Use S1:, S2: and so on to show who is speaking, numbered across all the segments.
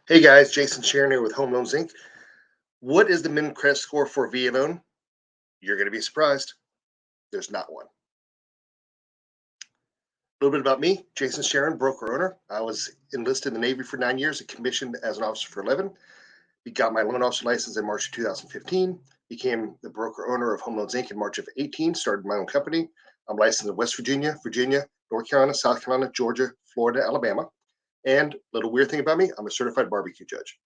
S1: Hey guys, Jason Sharon here with Home Loans Inc. What is the minimum credit score for a VA loan? You're going to be surprised. There's not one. A little bit about me, Jason Sharon, broker owner. I was enlisted in the Navy for 9 years and commissioned as an officer for 11. Got my loan officer license in March of 2015. Became the broker owner of Home Loans Inc. in March of 18. Started my own company. I'm licensed in West Virginia, North Carolina, South Carolina, Georgia, Florida, Alabama. And little weird thing about me, I'm a certified barbecue judge.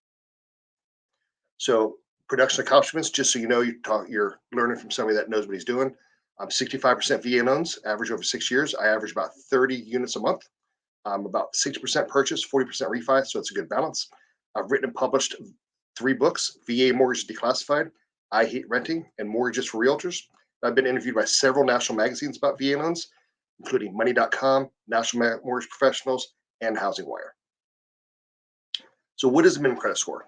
S1: So production accomplishments, just so you know, you're learning from somebody that knows what he's doing. I'm 65% VA loans, average over 6 years. I average about 30 units a month. I'm about 60% purchase, 40% refi, so it's a good balance. I've written and published 3 books: VA Mortgages Declassified, I Hate Renting, and Mortgages for Realtors. I've been interviewed by several national magazines about VA loans, including Money.com, National Mortgage Professionals, and Housing Wire. So what is the minimum credit score?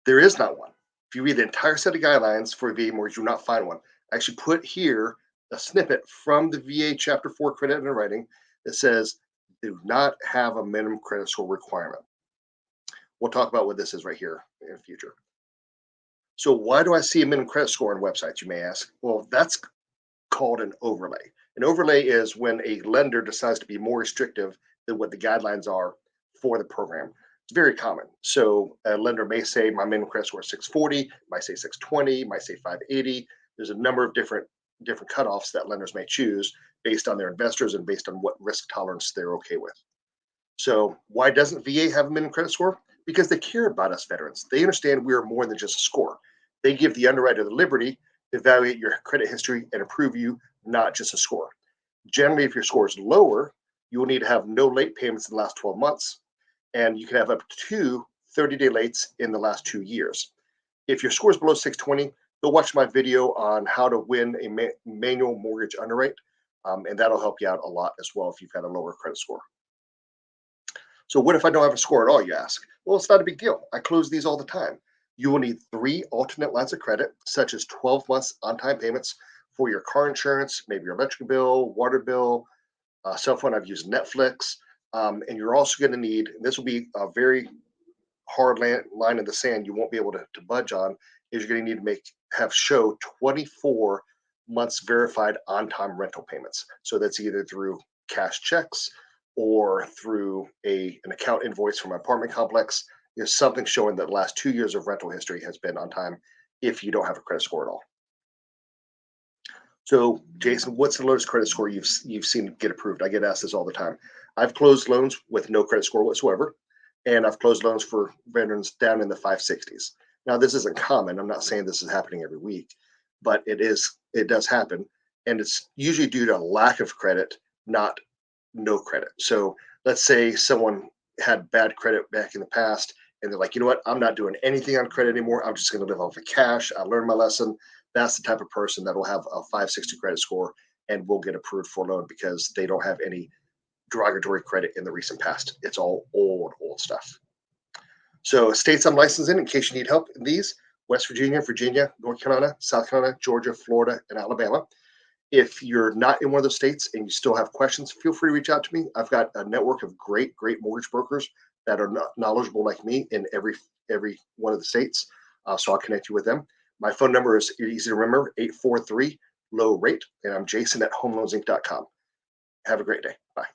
S1: There is not one. If you read the entire set of guidelines for VA mortgage, you will not find one. I actually put here a snippet from the VA Chapter 4 credit underwriting that says do not have a minimum credit score requirement. We'll talk about what this is right here in the future. So why do I see a minimum credit score on websites, you may ask? Well, that's called an overlay. An overlay is when a lender decides to be more restrictive than what the guidelines are for the program. It's very common. So a lender may say my minimum credit score is 640, might say 620, might say 580. There's a number of different cutoffs that lenders may choose based on their investors and based on what risk tolerance they're okay with. So why doesn't VA have a minimum credit score? Because they care about us veterans. They understand we are more than just a score. They give the underwriter the liberty to evaluate your credit history and approve you, not just a score. Generally, if your score is lower, you will need to have no late payments in the last 12 months, and you can have up to 30-day lates in the last 2 years. If your score is below 620, go watch my video on how to win a manual mortgage underwrite, and that'll help you out a lot as well if you've got a lower credit score. So what if I don't have a score at all, you ask? Well, it's not a big deal. I close these all the time. You will need 3 alternate lines of credit, such as 12 months on-time payments for your car insurance, maybe your electric bill, water bill, cell phone. I've used Netflix. And you're also going to need, this will be a very hard line in the sand you won't be able to budge on, is you're going to need to have show 24 months verified on-time rental payments. So that's either through cash checks or through an account invoice from an apartment complex. There's something showing that the last 2 years of rental history has been on time if you don't have a credit score at all. So, Jason, what's the lowest credit score you've seen get approved? I get asked this all the time. I've closed loans with no credit score whatsoever, and I've closed loans for veterans down in the 560s. Now, this isn't common. I'm not saying this is happening every week, but it does happen, and it's usually due to lack of credit, not no credit. So let's say someone had bad credit back in the past, and they're like, you know what, I'm not doing anything on credit anymore. I'm just going to live off of cash. I learned my lesson. That's the type of person that will have a 560 credit score and will get approved for a loan because they don't have any derogatory credit in the recent past. It's all old stuff. So states I'm licensed in case you need help in these: West Virginia, North Carolina, South Carolina, Georgia, Florida, and Alabama. If you're not in one of those states and you still have questions, feel free to reach out to me. I've got a network of great mortgage brokers that are knowledgeable like me in every one of the states. So I'll connect you with them. My phone number is easy to remember, 843-LOW-RATE, and I'm Jason at homeloansinc.com. Have a great day. Bye.